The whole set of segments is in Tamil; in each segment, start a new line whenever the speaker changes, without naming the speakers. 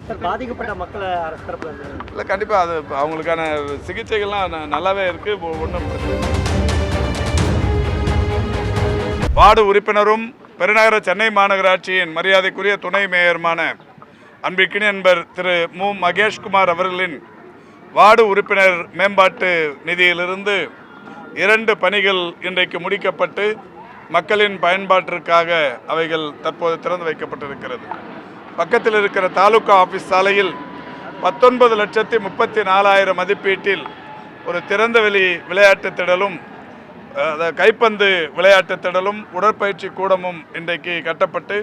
சார் பாதிக்கப்பட்ட மக்களை அரசு தரப்புல
இல்லை கண்டிப்பாக அது அவங்களுக்கான சிகிச்சைகள்லாம் நல்லாவே இருக்குது. ஒன்றும் வார்டு உறுப்பினரும் பெருநகர சென்னை மாநகராட்சியின் மரியாதைக்குரிய துணை மேயருமான அன்பிற்கினி நண்பர் திரு மு மகேஷ்குமார் அவர்களின் வார்டு உறுப்பினர் மேம்பாட்டு நிதியிலிருந்து 2 பணிகள் இன்றைக்கு முடிக்கப்பட்டு மக்களின் பயன்பாட்டிற்காக அவைகள் தற்போது திறந்து வைக்கப்பட்டிருக்கிறது. பக்கத்தில் இருக்கிற தாலுகா ஆஃபீஸ் சாலையில் 19,34,000 மதிப்பீட்டில் ஒரு திறந்தவெளி விளையாட்டு திடலும் கைப்பந்து விளையாட்டு திடலும் உடற்பயிற்சி கூடமும் இன்றைக்கு கட்டப்பட்டு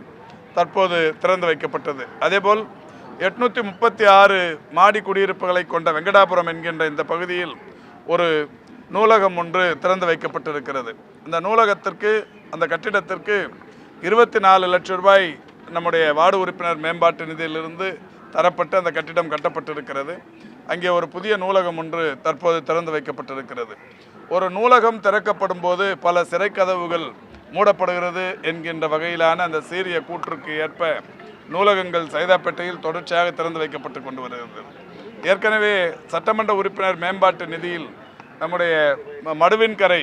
தற்போது திறந்து வைக்கப்பட்டது. அதேபோல் 836 மாடி குடியிருப்புகளை கொண்ட வெங்கடாபுரம் என்கின்ற இந்த பகுதியில் ஒரு நூலகம் ஒன்று திறந்து வைக்கப்பட்டிருக்கிறது. இந்த நூலகத்திற்கு அந்த கட்டிடத்திற்கு 24 லட்சம் ரூபாய் நம்முடைய வார்டு உறுப்பினர் மேம்பாட்டு நிதியிலிருந்து தரப்பட்டு அந்த கட்டிடம் கட்டப்பட்டிருக்கிறது. அங்கே ஒரு புதிய நூலகம் ஒன்று தற்போது திறந்து வைக்கப்பட்டிருக்கிறது. ஒரு நூலகம் திறக்கப்படும் போது பல சிறைக்கதவுகள் மூடப்படுகிறது என்கின்ற வகையிலான அந்த சீரிய கூற்றுக்கு ஏற்ப நூலகங்கள் சைதாப்பேட்டையில் தொடர்ச்சியாக திறந்து வைக்கப்பட்டு கொண்டு வருகிறது. ஏற்கனவே சட்டமன்ற உறுப்பினர் மேம்பாட்டு நிதியில் நம்முடைய மடுவின்கரை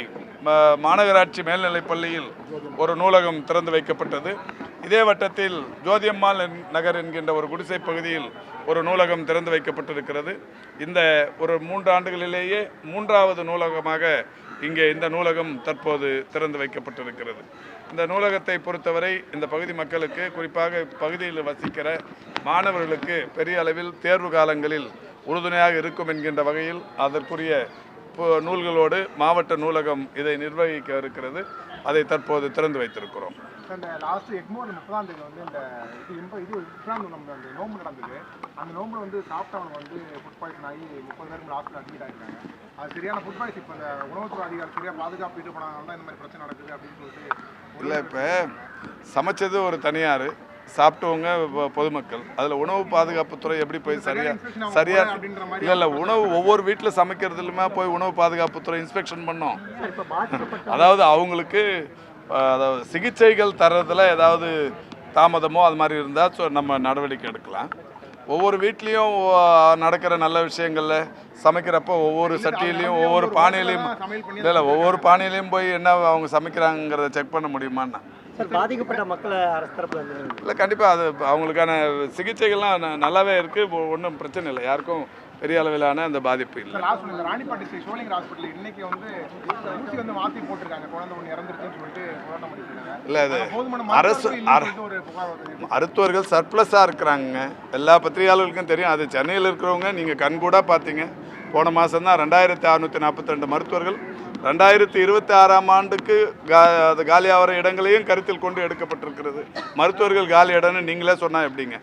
மாநகராட்சி மேல்நிலைப் பள்ளியில் ஒரு நூலகம் திறந்து வைக்கப்பட்டது. இதே வட்டத்தில் ஜோதியம்மாள் நகர் என்கின்ற ஒரு குடிசை பகுதியில் ஒரு நூலகம் திறந்து வைக்கப்பட்டிருக்கிறது. இந்த ஒரு 3 ஆண்டுகளிலேயே 3வது நூலகமாக இங்கே இந்த நூலகம் தற்போது திறந்து வைக்கப்பட்டிருக்கிறது. இந்த நூலகத்தை பொறுத்தவரை இந்த பகுதி மக்களுக்கு, குறிப்பாக பகுதியில் வசிக்கிற மாணவர்களுக்கு பெரிய அளவில் தேர்வு காலங்களில் உறுதுணையாக இருக்கும் என்கின்ற வகையில் அதற்குரிய நூல்களோடு மாவட்ட நூலகம் இதை நிர்வகிக்க இருக்கிறது. அதை தற்போது திறந்து வைத்திருக்கிறோம்.
இந்த லாஸ்ட் எக்மோர் 30ஆம் தேதி வந்து இது அந்த நோம்பு நடந்தது. அந்த நோம்பில் வந்து சாப்பிட்டவங்க வந்து ஃபுட் பாய்சன் ஆகி 30 பேருக்கு ஹாஸ்பிட்டல் அட்மிட் ஆகிருக்காங்க. அது சரியான ஃபுட் பாய்ஸ் இப்போ இந்த உணவுத்துறை அதிகாரி சரியாக பாதுகாப்பு இது பண்ணாங்க தான் இந்த மாதிரி பிரச்சனை நடக்குது அப்படின்னு சொல்லிட்டு
இல்லை, இப்போ சமைச்சது ஒரு தனியார், சாப்பிட்டவங்க பொதுமக்கள். அதில் உணவு பாதுகாப்புத்துறை எப்படி போய் சரியா இல்லை உணவு ஒவ்வொரு வீட்டில் சமைக்கிறதுலுமே போய் உணவு பாதுகாப்புத்துறை இன்ஸ்பெக்ஷன் பண்ணோம். அதாவது அவங்களுக்கு அதாவது சிகிச்சைகள் தர்றதுல ஏதாவது தாமதமோ அது மாதிரி இருந்தால் நம்ம நடவடிக்கை எடுக்கலாம். ஒவ்வொரு வீட்லேயும் நடக்கிற நல்ல விஷயங்களில் சமைக்கிறப்போ ஒவ்வொரு சட்டியிலையும் ஒவ்வொரு பானையிலையும் இல்லை ஒவ்வொரு பானையிலையும் போய் என்ன அவங்க சமைக்கிறாங்கிறத செக் பண்ண முடியுமான்னா
பாதிக்கப்பட்ட மக்களை அரசு தரப்புல
இல்லை கண்டிப்பாக அது அவங்களுக்கான சிகிச்சைகள்லாம் நல்லாவே இருக்குது. ஒன்றும் பிரச்சனை இல்லை, யாருக்கும் பெரிய அளவிலான அந்த பாதிப்பு இல்லை.
ராணிப்பாட்டி ஸ்ரீ சோழிங்கர் ஹாஸ்பிட்டல் இன்னைக்கு வந்து ஊசி வந்து மாற்றி போட்டிருக்காங்க, குழந்தை ஒன்று இறந்துருச்சுன்னு சொல்லிட்டு போராட்டம் பண்ணிருக்காங்க.
இல்லை, அது அரசு மருத்துவர்கள் சர்ப்ளஸாக இருக்கிறாங்க. எல்லா பத்திரிகையாளர்களுக்கும் தெரியும். அது சென்னையில் இருக்கிறவங்க நீங்கள் கண்கூடாக பார்த்தீங்க. போன மாதம் தான் 2642 மருத்துவர்கள் 2026ஆம் ஆண்டுக்கு காலியாகிற இடங்களையும் கருத்தில் கொண்டு எடுக்கப்பட்டிருக்கிறது. மருத்துவர்கள் காலி இடம்னு நீங்களே சொன்னால் எப்படிங்க?